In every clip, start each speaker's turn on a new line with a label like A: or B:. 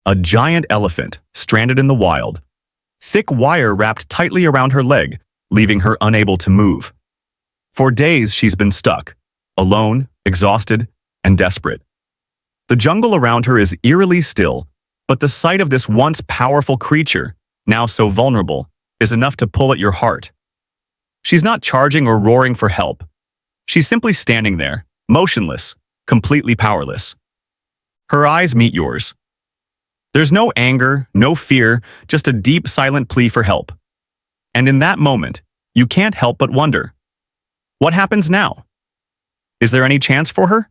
A: A giant elephant, stranded in the wild. Thick wire wrapped tightly around her leg, leaving her unable to move. For days she's been stuck, alone, exhausted, and desperate. The jungle around her is eerily still, but the sight of this once powerful creature, now so vulnerable, is enough to pull at your heart. She's not charging or roaring for help. She's simply standing there, motionless, completely powerless. Her eyes meet yours. There's no anger, no fear, just a deep, silent plea for help. And in that moment, you can't help but wonder, what happens now? Is there any chance for her?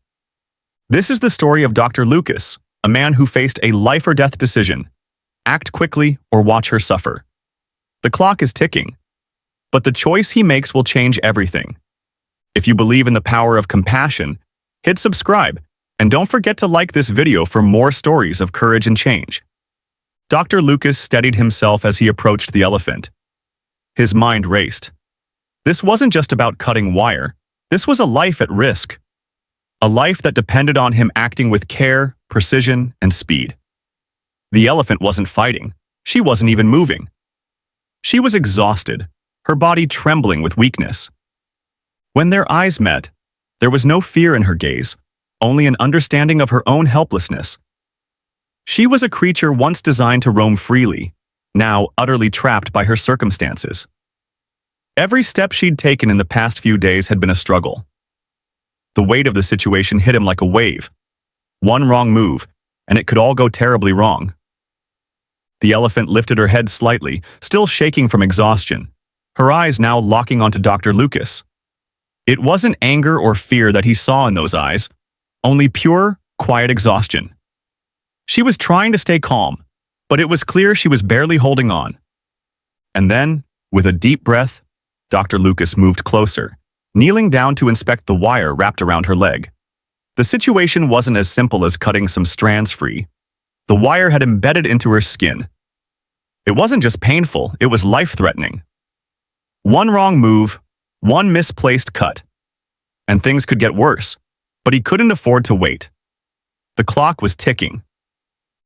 A: This is the story of Dr. Lucas, a man who faced a life-or-death decision. Act quickly or watch her suffer. The clock is ticking, but the choice he makes will change everything. If you believe in the power of compassion, hit subscribe, and don't forget to like this video for more stories of courage and change. Dr. Lucas steadied himself as he approached the elephant. His mind raced. This wasn't just about cutting wire. This was a life at risk. A life that depended on him acting with care, precision, and speed. The elephant wasn't fighting. She wasn't even moving. She was exhausted, her body trembling with weakness. When their eyes met, there was no fear in her gaze, only an understanding of her own helplessness. She was a creature once designed to roam freely, now utterly trapped by her circumstances. Every step she'd taken in the past few days had been a struggle. The weight of the situation hit him like a wave. One wrong move, and it could all go terribly wrong. The elephant lifted her head slightly, still shaking from exhaustion, her eyes now locking onto Dr. Lucas. It wasn't anger or fear that he saw in those eyes, only pure, quiet exhaustion. She was trying to stay calm, but it was clear she was barely holding on. And then, with a deep breath, Dr. Lucas moved closer, kneeling down to inspect the wire wrapped around her leg. The situation wasn't as simple as cutting some strands free. The wire had embedded into her skin. It wasn't just painful, it was life-threatening. One wrong move, one misplaced cut, and things could get worse, but he couldn't afford to wait. The clock was ticking.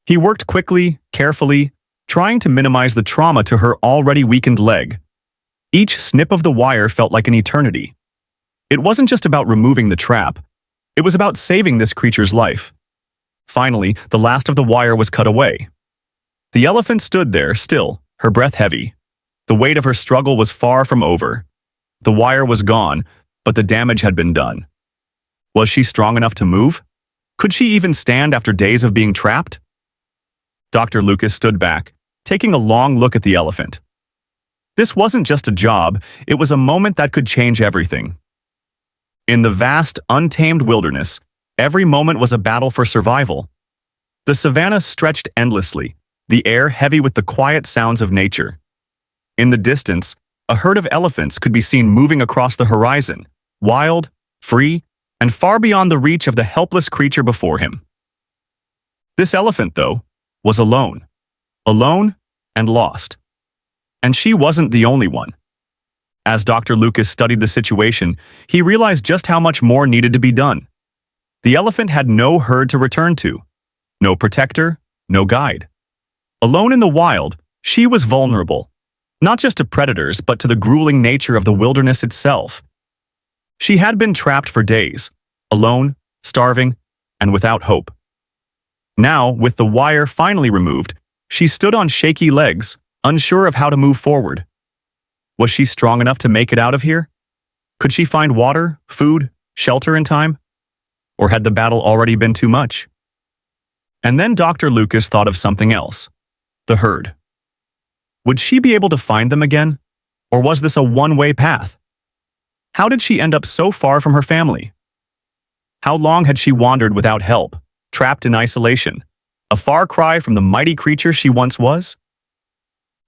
A: He worked quickly, carefully, trying to minimize the trauma to her already weakened leg. Each snip of the wire felt like an eternity. It wasn't just about removing the trap. It was about saving this creature's life. Finally, the last of the wire was cut away. The elephant stood there, still, her breath heavy. The weight of her struggle was far from over. The wire was gone, but the damage had been done. Was she strong enough to move? Could she even stand after days of being trapped? Dr. Lucas stood back, taking a long look at the elephant. This wasn't just a job, it was a moment that could change everything. In the vast, untamed wilderness, every moment was a battle for survival. The savanna stretched endlessly, the air heavy with the quiet sounds of nature. In the distance, a herd of elephants could be seen moving across the horizon, wild, free, and far beyond the reach of the helpless creature before him. This elephant, though, was alone. Alone and lost. And she wasn't the only one. As Dr. Lucas studied the situation, he realized just how much more needed to be done. The elephant had no herd to return to, no protector, no guide. Alone in the wild, she was vulnerable, not just to predators but to the grueling nature of the wilderness itself. She had been trapped for days, alone, starving, and without hope. Now, with the wire finally removed, she stood on shaky legs, unsure of how to move forward. Was she strong enough to make it out of here? Could she find water, food, shelter in time? Or had the battle already been too much? And then Dr. Lucas thought of something else. The herd. Would she be able to find them again? Or was this a one-way path? How did she end up so far from her family? How long had she wandered without help, trapped in isolation, a far cry from the mighty creature she once was?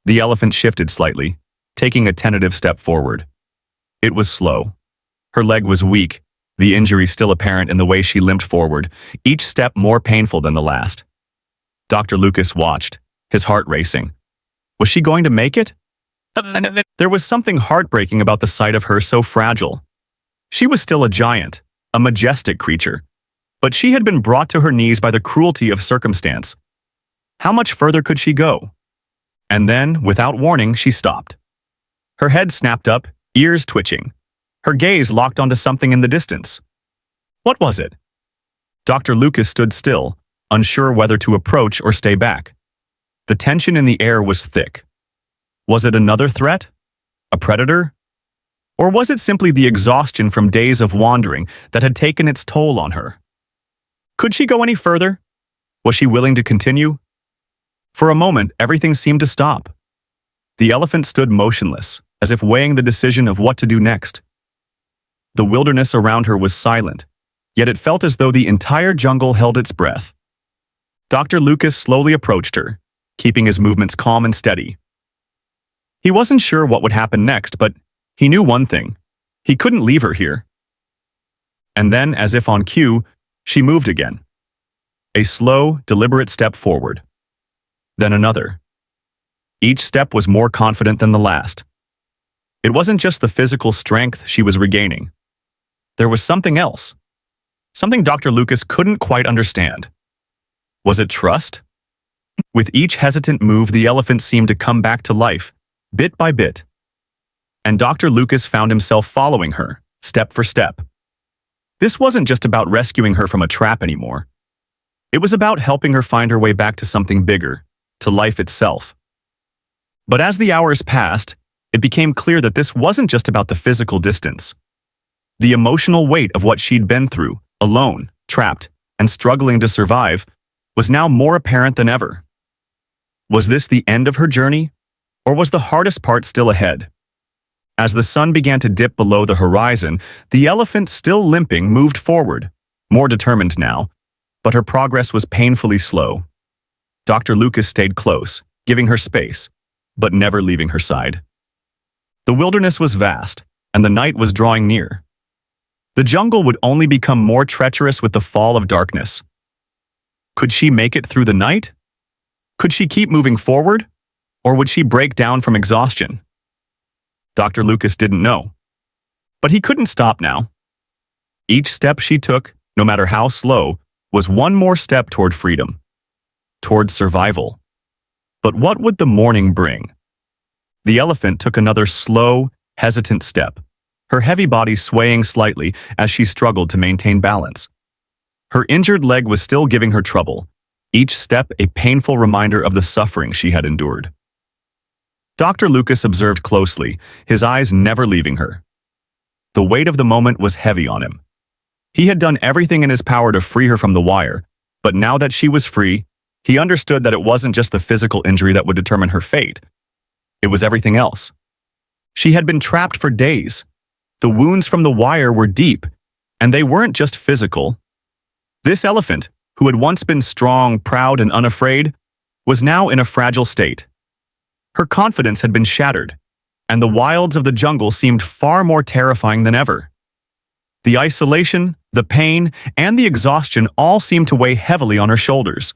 A: The elephant shifted slightly, taking a tentative step forward. It was slow. Her leg was weak, the injury still apparent in the way she limped forward, each step more painful than the last. Dr. Lucas watched, his heart racing. Was she going to make it? There was something heartbreaking about the sight of her so fragile. She was still a giant, a majestic creature, but she had been brought to her knees by the cruelty of circumstance. How much further could she go? And then, without warning, she stopped. Her head snapped up, ears twitching. Her gaze locked onto something in the distance. What was it? Dr. Lucas stood still, unsure whether to approach or stay back. The tension in the air was thick. Was it another threat? A predator? Or was it simply the exhaustion from days of wandering that had taken its toll on her? Could she go any further? Was she willing to continue? For a moment, everything seemed to stop. The elephant stood motionless, as if weighing the decision of what to do next. The wilderness around her was silent, yet it felt as though the entire jungle held its breath. Dr. Lucas slowly approached her, keeping his movements calm and steady. He wasn't sure what would happen next, but he knew one thing. He couldn't leave her here. And then, as if on cue, she moved again. A slow, deliberate step forward. Then another. Each step was more confident than the last. It wasn't just the physical strength she was regaining. There was something else. Something Dr. Lucas couldn't quite understand. Was it trust? With each hesitant move, the elephant seemed to come back to life, bit by bit. And Dr. Lucas found himself following her, step for step. This wasn't just about rescuing her from a trap anymore. It was about helping her find her way back to something bigger, to life itself. But as the hours passed, it became clear that this wasn't just about the physical distance. The emotional weight of what she'd been through, alone, trapped, and struggling to survive, was now more apparent than ever. Was this the end of her journey, or was the hardest part still ahead? As the sun began to dip below the horizon, the elephant, still limping, moved forward, more determined now, but her progress was painfully slow. Dr. Lucas stayed close, giving her space, but never leaving her side. The wilderness was vast, and the night was drawing near. The jungle would only become more treacherous with the fall of darkness. Could she make it through the night? Could she keep moving forward? Or would she break down from exhaustion? Dr. Lucas didn't know. But he couldn't stop now. Each step she took, no matter how slow, was one more step toward freedom, toward survival. But what would the morning bring? The elephant took another slow, hesitant step, her heavy body swaying slightly as she struggled to maintain balance. Her injured leg was still giving her trouble, each step a painful reminder of the suffering she had endured. Dr. Lucas observed closely, his eyes never leaving her. The weight of the moment was heavy on him. He had done everything in his power to free her from the wire, but now that she was free, he understood that it wasn't just the physical injury that would determine her fate. It was everything else. She had been trapped for days. The wounds from the wire were deep, and they weren't just physical. This elephant, who had once been strong, proud, and unafraid, was now in a fragile state. Her confidence had been shattered, and the wilds of the jungle seemed far more terrifying than ever. The isolation, the pain, and the exhaustion all seemed to weigh heavily on her shoulders.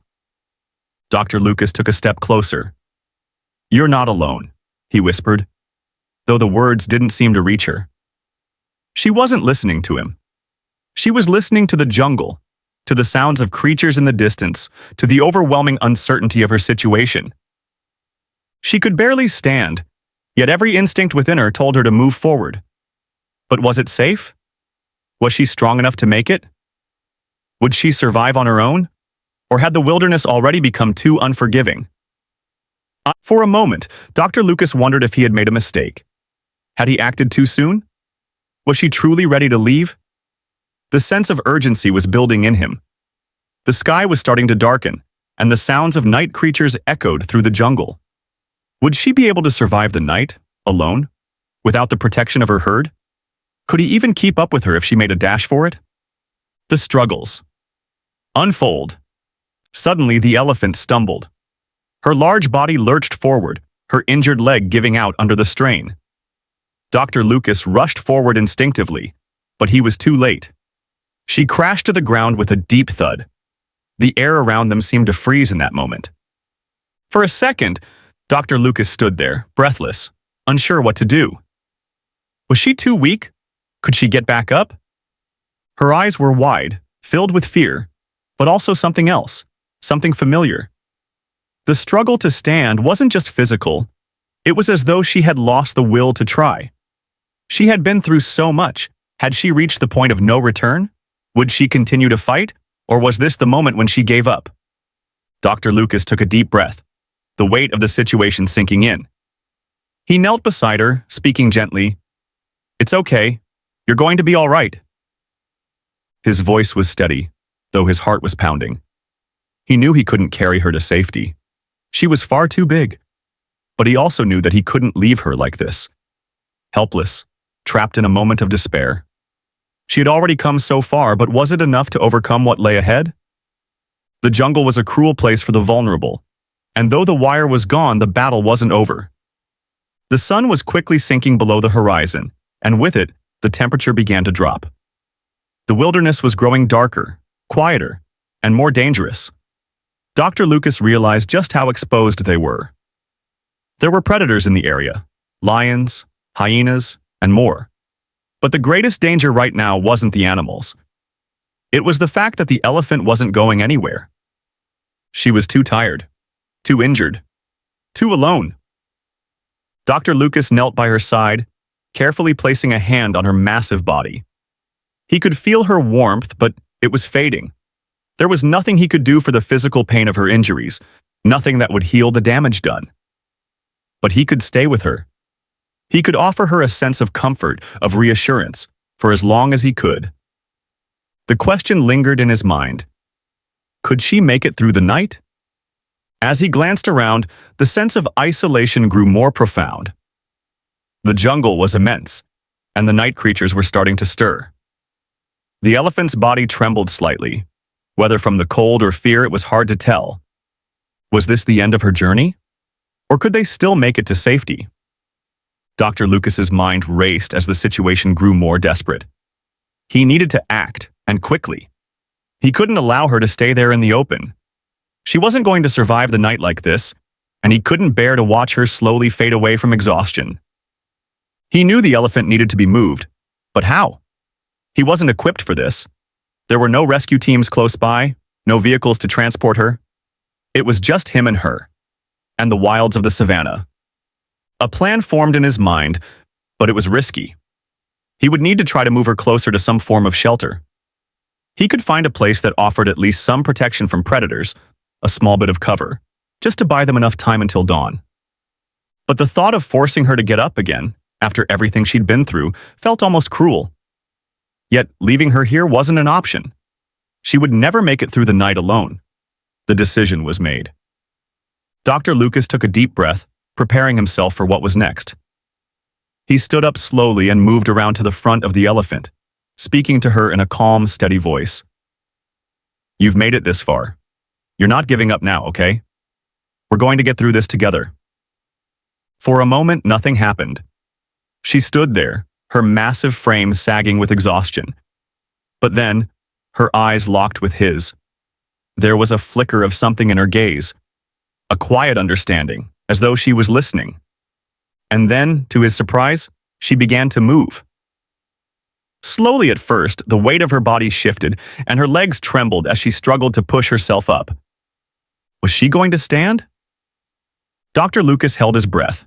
A: Dr. Lucas took a step closer. "You're not alone," he whispered, though the words didn't seem to reach her. She wasn't listening to him. She was listening to the jungle, to the sounds of creatures in the distance, to the overwhelming uncertainty of her situation. She could barely stand, yet every instinct within her told her to move forward. But was it safe? Was she strong enough to make it? Would she survive on her own? Or had the wilderness already become too unforgiving? For a moment, Dr. Lucas wondered if he had made a mistake. Had he acted too soon? Was she truly ready to leave? The sense of urgency was building in him. The sky was starting to darken, and the sounds of night creatures echoed through the jungle. Would she be able to survive the night, alone, without the protection of her herd? Could he even keep up with her if she made a dash for it? The struggles. Unfold. Suddenly, the elephant stumbled. Her large body lurched forward, her injured leg giving out under the strain. Dr. Lucas rushed forward instinctively, but he was too late. She crashed to the ground with a deep thud. The air around them seemed to freeze in that moment. For a second, Dr. Lucas stood there, breathless, unsure what to do. Was she too weak? Could she get back up? Her eyes were wide, filled with fear, but also something else, something familiar. The struggle to stand wasn't just physical. It was as though she had lost the will to try. She had been through so much. Had she reached the point of no return? Would she continue to fight, or was this the moment when she gave up? Dr. Lucas took a deep breath, the weight of the situation sinking in. He knelt beside her, speaking gently. "It's okay. You're going to be all right." His voice was steady, though his heart was pounding. He knew he couldn't carry her to safety. She was far too big. But he also knew that he couldn't leave her like this. Helpless, trapped in a moment of despair. She had already come so far, but was it enough to overcome what lay ahead? The jungle was a cruel place for the vulnerable, and though the wire was gone, the battle wasn't over. The sun was quickly sinking below the horizon, and with it, the temperature began to drop. The wilderness was growing darker, quieter, and more dangerous. Dr. Lucas realized just how exposed they were. There were predators in the area, lions, hyenas, and more. But the greatest danger right now wasn't the animals. It was the fact that the elephant wasn't going anywhere. She was too tired, too injured, too alone. Dr. Lucas knelt by her side, carefully placing a hand on her massive body. He could feel her warmth, but it was fading. There was nothing he could do for the physical pain of her injuries, nothing that would heal the damage done. But he could stay with her. He could offer her a sense of comfort, of reassurance, for as long as he could. The question lingered in his mind. Could she make it through the night? As he glanced around, the sense of isolation grew more profound. The jungle was immense, and the night creatures were starting to stir. The elephant's body trembled slightly. Whether from the cold or fear, it was hard to tell. Was this the end of her journey? Or could they still make it to safety? Dr. Lucas's mind raced as the situation grew more desperate. He needed to act, and quickly. He couldn't allow her to stay there in the open. She wasn't going to survive the night like this, and he couldn't bear to watch her slowly fade away from exhaustion. He knew the elephant needed to be moved, but how? He wasn't equipped for this. There were no rescue teams close by, no vehicles to transport her. It was just him and her, and the wilds of the savannah. A plan formed in his mind, but it was risky. He would need to try to move her closer to some form of shelter. He could find a place that offered at least some protection from predators, a small bit of cover, just to buy them enough time until dawn. But the thought of forcing her to get up again, after everything she'd been through, felt almost cruel. Yet leaving her here wasn't an option. She would never make it through the night alone. The decision was made. Dr. Lucas took a deep breath, preparing himself for what was next. He stood up slowly and moved around to the front of the elephant, speaking to her in a calm, steady voice. "You've made it this far. You're not giving up now, okay? We're going to get through this together." For a moment, nothing happened. She stood there, her massive frame sagging with exhaustion. But then, her eyes locked with his. There was a flicker of something in her gaze, a quiet understanding, as though she was listening. And then, to his surprise, she began to move. Slowly at first, the weight of her body shifted, and her legs trembled as she struggled to push herself up. Was she going to stand? Dr. Lucas held his breath.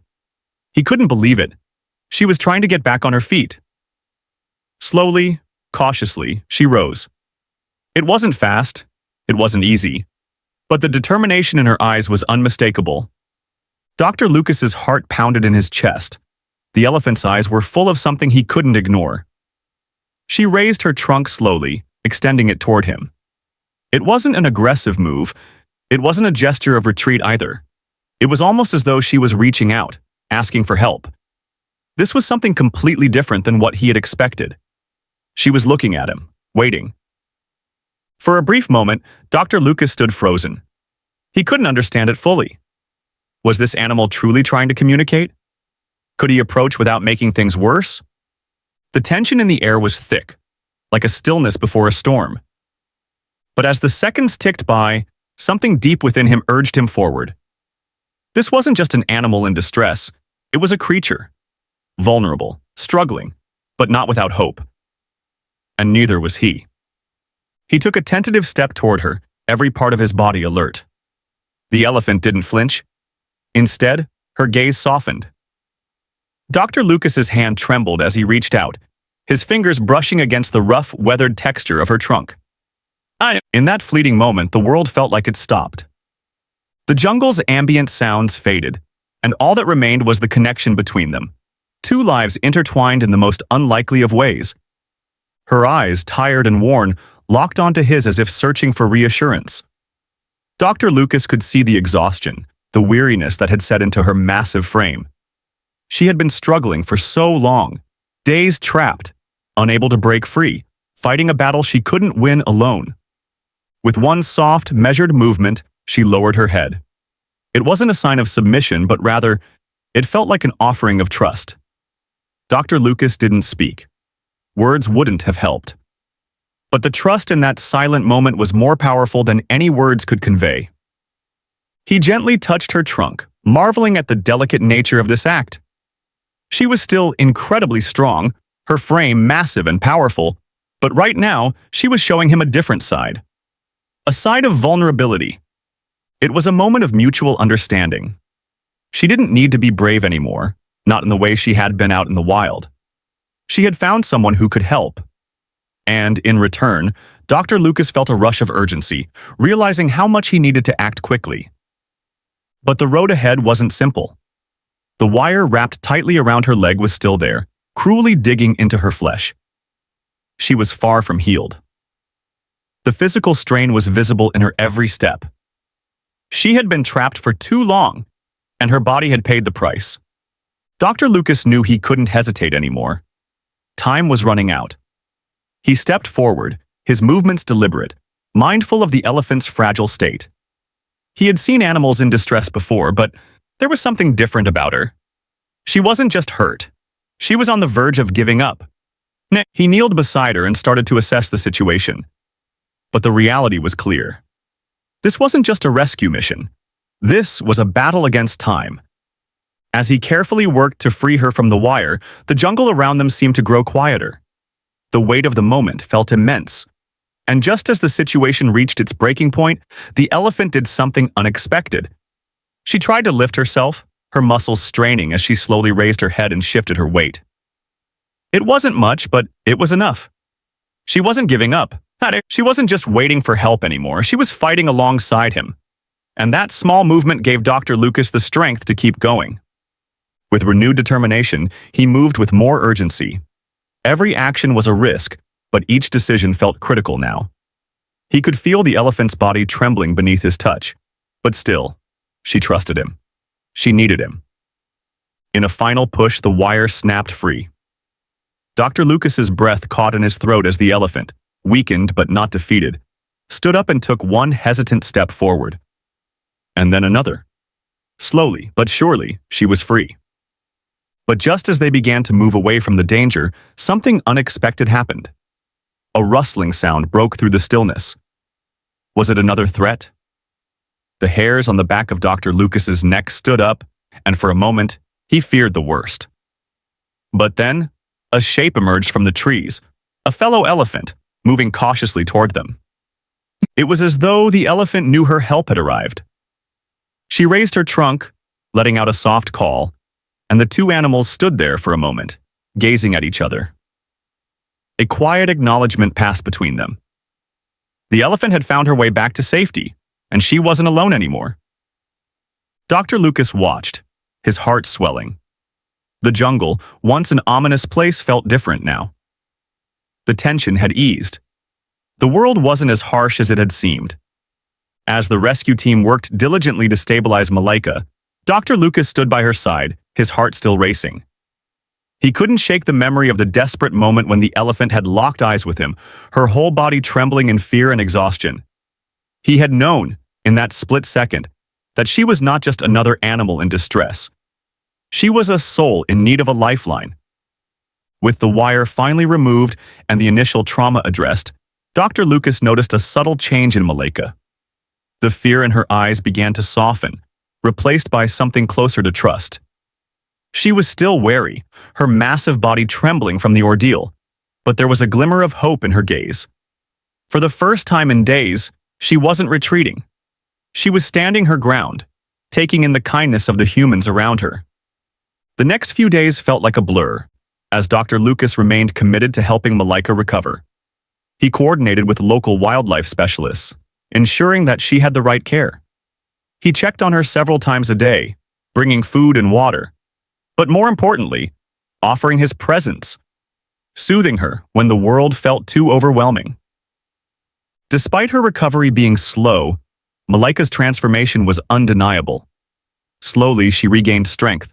A: He couldn't believe it. She was trying to get back on her feet. Slowly, cautiously, she rose. It wasn't fast, it wasn't easy, but the determination in her eyes was unmistakable. Dr. Lucas's heart pounded in his chest. The elephant's eyes were full of something he couldn't ignore. She raised her trunk slowly, extending it toward him. It wasn't an aggressive move. It wasn't a gesture of retreat either. It was almost as though she was reaching out, asking for help. This was something completely different than what he had expected. She was looking at him, waiting. For a brief moment, Dr. Lucas stood frozen. He couldn't understand it fully. Was this animal truly trying to communicate? Could he approach without making things worse? The tension in the air was thick, like a stillness before a storm. But as the seconds ticked by, something deep within him urged him forward. This wasn't just an animal in distress, it was a creature. Vulnerable, struggling, but not without hope. And neither was he. He took a tentative step toward her, every part of his body alert. The elephant didn't flinch. Instead, her gaze softened. Dr. Lucas's hand trembled as he reached out, his fingers brushing against the rough, weathered texture of her trunk. In that fleeting moment, the world felt like it stopped. The jungle's ambient sounds faded, and all that remained was the connection between them. Two lives intertwined in the most unlikely of ways. Her eyes, tired and worn, locked onto his as if searching for reassurance. Dr. Lucas could see the exhaustion, the weariness that had set into her massive frame. She had been struggling for so long, days trapped, unable to break free, fighting a battle she couldn't win alone. With one soft, measured movement, she lowered her head. It wasn't a sign of submission, but rather, it felt like an offering of trust. Dr. Lucas didn't speak. Words wouldn't have helped. But the trust in that silent moment was more powerful than any words could convey. He gently touched her trunk, marveling at the delicate nature of this act. She was still incredibly strong, her frame massive and powerful, but right now, she was showing him a different side. A side of vulnerability. It was a moment of mutual understanding. She didn't need to be brave anymore, not in the way she had been out in the wild. She had found someone who could help. And, in return, Dr. Lucas felt a rush of urgency, realizing how much he needed to act quickly. But the road ahead wasn't simple. The wire wrapped tightly around her leg was still there, cruelly digging into her flesh. She was far from healed. The physical strain was visible in her every step. She had been trapped for too long, and her body had paid the price. Dr. Lucas knew he couldn't hesitate anymore. Time was running out. He stepped forward, his movements deliberate, mindful of the elephant's fragile state. He had seen animals in distress before, but there was something different about her. She wasn't just hurt. She was on the verge of giving up. He kneeled beside her and started to assess the situation. But the reality was clear. This wasn't just a rescue mission. This was a battle against time. As he carefully worked to free her from the wire, the jungle around them seemed to grow quieter. The weight of the moment felt immense. And just as the situation reached its breaking point, the elephant did something unexpected. She tried to lift herself, her muscles straining as she slowly raised her head and shifted her weight. It wasn't much, but it was enough. She wasn't giving up. She wasn't just waiting for help anymore, she was fighting alongside him. And that small movement gave Dr. Lucas the strength to keep going. With renewed determination, he moved with more urgency. Every action was a risk, but each decision felt critical now. He could feel the elephant's body trembling beneath his touch. But still, she trusted him. She needed him. In a final push, the wire snapped free. Dr. Lucas's breath caught in his throat as the elephant, weakened but not defeated, stood up and took one hesitant step forward. And then another. Slowly but surely, she was free. But just as they began to move away from the danger, something unexpected happened. A rustling sound broke through the stillness. Was it another threat? The hairs on the back of Dr. Lucas's neck stood up, and for a moment, he feared the worst. But then, a shape emerged from the trees, a fellow elephant, moving cautiously toward them. It was as though the elephant knew her help had arrived. She raised her trunk, letting out a soft call, and the two animals stood there for a moment, gazing at each other. A quiet acknowledgement passed between them. The elephant had found her way back to safety, and she wasn't alone anymore. Dr. Lucas watched, his heart swelling. The jungle, once an ominous place, felt different now. The tension had eased. The world wasn't as harsh as it had seemed. As the rescue team worked diligently to stabilize Malika, Dr. Lucas stood by her side, his heart still racing. He couldn't shake the memory of the desperate moment when the elephant had locked eyes with him, her whole body trembling in fear and exhaustion. He had known, in that split second, that she was not just another animal in distress. She was a soul in need of a lifeline. With the wire finally removed and the initial trauma addressed, Dr. Lucas noticed a subtle change in Malika. The fear in her eyes began to soften, replaced by something closer to trust. She was still wary, her massive body trembling from the ordeal, but there was a glimmer of hope in her gaze. For the first time in days, she wasn't retreating. She was standing her ground, taking in the kindness of the humans around her. The next few days felt like a blur, as Dr. Lucas remained committed to helping Malika recover. He coordinated with local wildlife specialists, ensuring that she had the right care. He checked on her several times a day, bringing food and water, but more importantly, offering his presence, soothing her when the world felt too overwhelming. Despite her recovery being slow, Malika's transformation was undeniable. Slowly, she regained strength.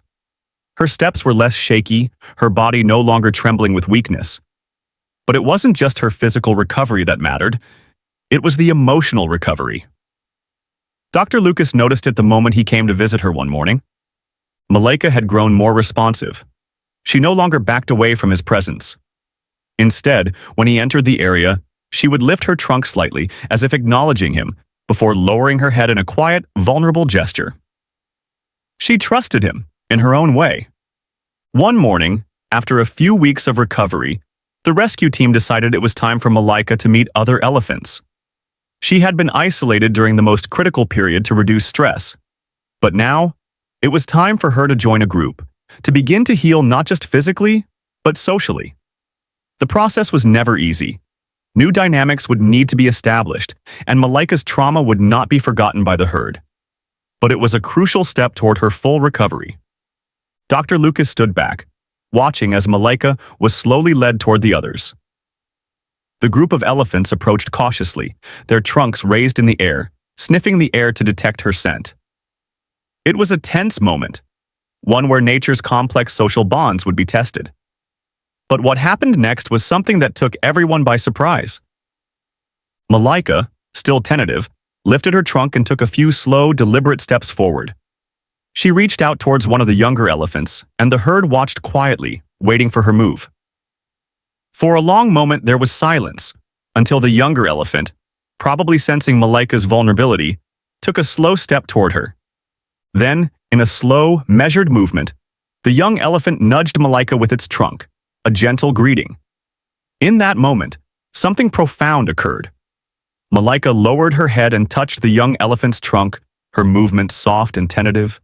A: Her steps were less shaky, her body no longer trembling with weakness. But it wasn't just her physical recovery that mattered, it was the emotional recovery. Dr. Lucas noticed it the moment he came to visit her one morning. Malika had grown more responsive. She no longer backed away from his presence. Instead, when he entered the area, she would lift her trunk slightly, as if acknowledging him, before lowering her head in a quiet, vulnerable gesture. She trusted him, in her own way. One morning, after a few weeks of recovery, the rescue team decided it was time for Malika to meet other elephants. She had been isolated during the most critical period to reduce stress. But now, it was time for her to join a group, to begin to heal not just physically, but socially. The process was never easy. New dynamics would need to be established, and Malika's trauma would not be forgotten by the herd. But it was a crucial step toward her full recovery. Dr. Lucas stood back, watching as Malika was slowly led toward the others. The group of elephants approached cautiously, their trunks raised in the air, sniffing the air to detect her scent. It was a tense moment, one where nature's complex social bonds would be tested. But what happened next was something that took everyone by surprise. Malika, still tentative, lifted her trunk and took a few slow, deliberate steps forward. She reached out towards one of the younger elephants, and the herd watched quietly, waiting for her move. For a long moment there was silence, until the younger elephant, probably sensing Malika's vulnerability, took a slow step toward her. Then, in a slow, measured movement, the young elephant nudged Malika with its trunk, a gentle greeting. In that moment, something profound occurred. Malika lowered her head and touched the young elephant's trunk, her movement soft and tentative.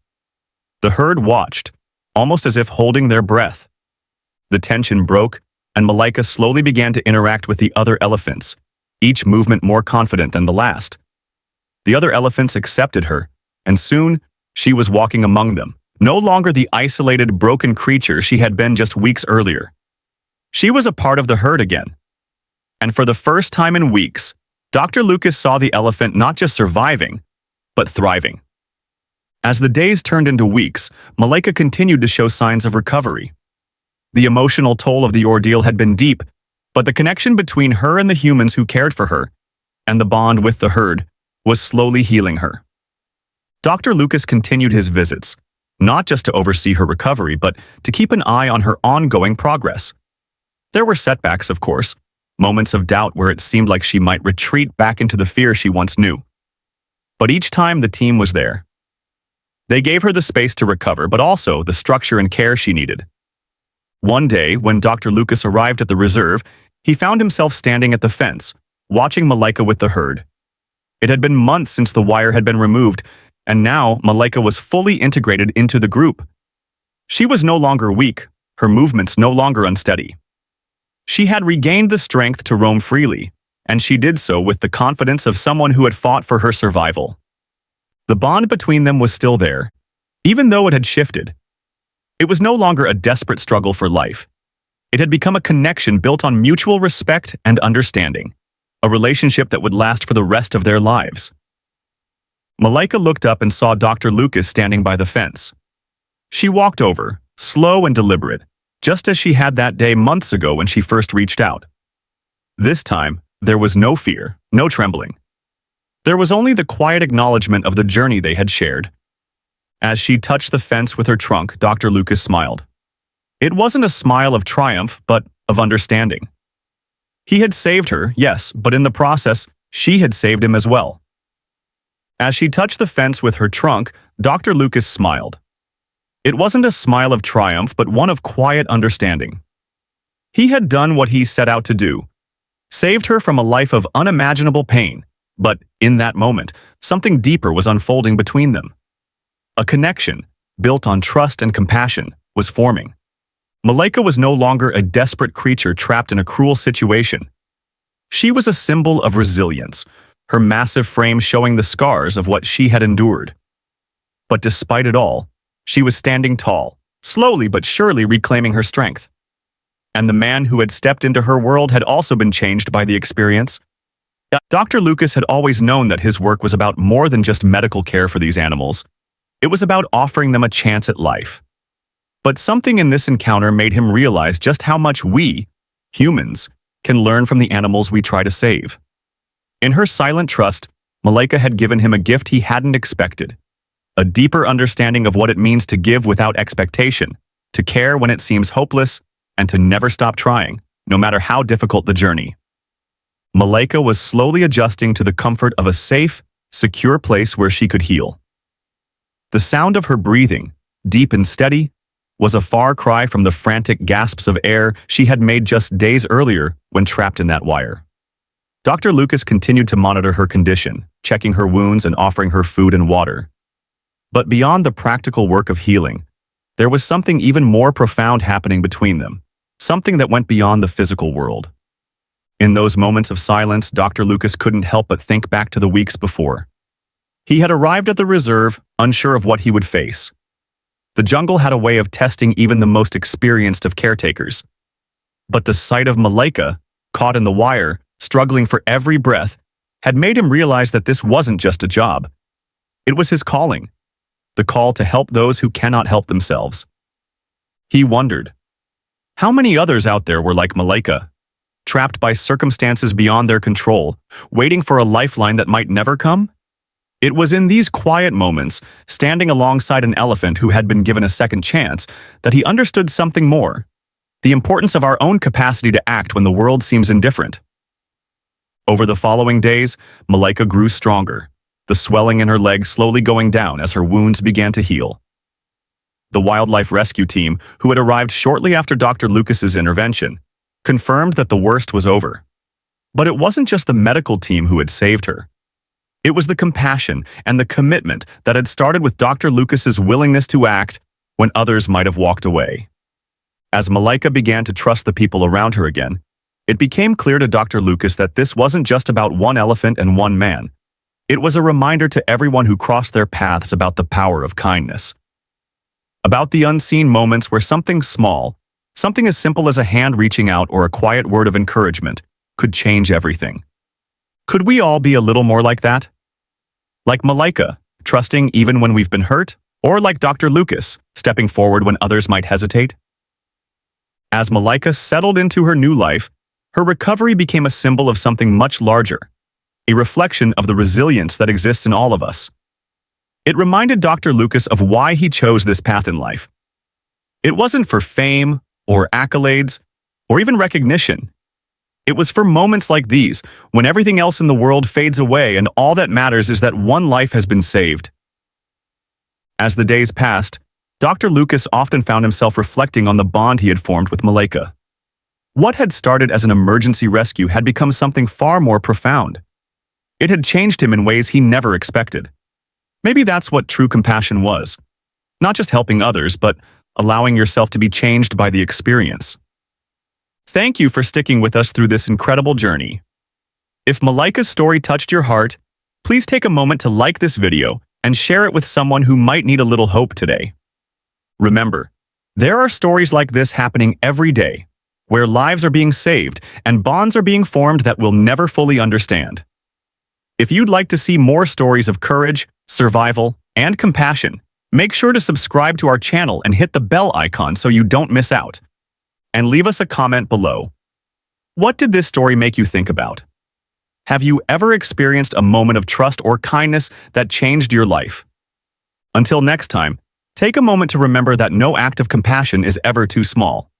A: The herd watched, almost as if holding their breath. The tension broke, and Malika slowly began to interact with the other elephants, each movement more confident than the last. The other elephants accepted her, and soon she was walking among them, no longer the isolated, broken creature she had been just weeks earlier. She was a part of the herd again. And for the first time in weeks, Dr. Lucas saw the elephant not just surviving, but thriving. As the days turned into weeks, Malika continued to show signs of recovery. The emotional toll of the ordeal had been deep, but the connection between her and the humans who cared for her, and the bond with the herd, was slowly healing her. Dr. Lucas continued his visits, not just to oversee her recovery, but to keep an eye on her ongoing progress. There were setbacks, of course, moments of doubt where it seemed like she might retreat back into the fear she once knew. But each time the team was there. They gave her the space to recover, but also the structure and care she needed. One day, when Dr. Lucas arrived at the reserve, he found himself standing at the fence, watching Malika with the herd. It had been months since the wire had been removed, and now Malika was fully integrated into the group. She was no longer weak, her movements no longer unsteady. She had regained the strength to roam freely, and she did so with the confidence of someone who had fought for her survival. The bond between them was still there, even though it had shifted. It was no longer a desperate struggle for life. It had become a connection built on mutual respect and understanding, a relationship that would last for the rest of their lives. Malika looked up and saw Dr. Lucas standing by the fence. She walked over, slow and deliberate, just as she had that day months ago when she first reached out. This time, there was no fear, no trembling. There was only the quiet acknowledgement of the journey they had shared. As she touched the fence with her trunk, Dr. Lucas smiled. It wasn't a smile of triumph, but of understanding. He had saved her, yes, but in the process, she had saved him as well. As she touched the fence with her trunk, Dr. Lucas smiled. It wasn't a smile of triumph, but one of quiet understanding. He had done what he set out to do, saved her from a life of unimaginable pain, But in that moment, something deeper was unfolding between them. A connection, built on trust and compassion, was forming. Malaika was no longer a desperate creature trapped in a cruel situation. She was a symbol of resilience, her massive frame showing the scars of what she had endured. But despite it all, she was standing tall, slowly but surely reclaiming her strength. And the man who had stepped into her world had also been changed by the experience. Dr. Lucas had always known that his work was about more than just medical care for these animals. It was about offering them a chance at life. But something in this encounter made him realize just how much we, humans, can learn from the animals we try to save. In her silent trust, Malaika had given him a gift he hadn't expected. A deeper understanding of what it means to give without expectation, to care when it seems hopeless, and to never stop trying, no matter how difficult the journey. Malaika was slowly adjusting to the comfort of a safe, secure place where she could heal. The sound of her breathing, deep and steady, was a far cry from the frantic gasps of air she had made just days earlier when trapped in that wire. Dr. Lucas continued to monitor her condition, checking her wounds and offering her food and water. But beyond the practical work of healing, there was something even more profound happening between them, something that went beyond the physical world. In those moments of silence, Dr. Lucas couldn't help but think back to the weeks before. He had arrived at the reserve, unsure of what he would face. The jungle had a way of testing even the most experienced of caretakers. But the sight of Malaika, caught in the wire, struggling for every breath, had made him realize that this wasn't just a job. It was his calling, the call to help those who cannot help themselves. He wondered, how many others out there were like Malaika, trapped by circumstances beyond their control, waiting for a lifeline that might never come? It was in these quiet moments, standing alongside an elephant who had been given a second chance, that he understood something more: the importance of our own capacity to act when the world seems indifferent. Over the following days, Malaika grew stronger, the swelling in her leg slowly going down as her wounds began to heal. The wildlife rescue team, who had arrived shortly after Dr. Lucas's intervention, confirmed that the worst was over. But it wasn't just the medical team who had saved her. It was the compassion and the commitment that had started with Dr. Lucas's willingness to act when others might have walked away. As Malaika began to trust the people around her again, it became clear to Dr. Lucas that this wasn't just about one elephant and one man. It was a reminder to everyone who crossed their paths about the power of kindness. About the unseen moments where something small, something as simple as a hand reaching out or a quiet word of encouragement, could change everything. Could we all be a little more like that? Like Malaika, trusting even when we've been hurt? Or like Dr. Lucas, stepping forward when others might hesitate? As Malaika settled into her new life, her recovery became a symbol of something much larger, a reflection of the resilience that exists in all of us. It reminded Dr. Lucas of why he chose this path in life. It wasn't for fame or accolades or even recognition. It was for moments like these, when everything else in the world fades away and all that matters is that one life has been saved. As the days passed, Dr. Lucas often found himself reflecting on the bond he had formed with Malaika. What had started as an emergency rescue had become something far more profound. It had changed him in ways he never expected. Maybe that's what true compassion was. Not just helping others, but allowing yourself to be changed by the experience. Thank you for sticking with us through this incredible journey. If Malaika's story touched your heart, please take a moment to like this video and share it with someone who might need a little hope today. Remember, there are stories like this happening every day, where lives are being saved and bonds are being formed that we'll never fully understand. If you'd like to see more stories of courage, survival, and compassion, make sure to subscribe to our channel and hit the bell icon so you don't miss out. And leave us a comment below. What did this story make you think about? Have you ever experienced a moment of trust or kindness that changed your life? Until next time, take a moment to remember that no act of compassion is ever too small.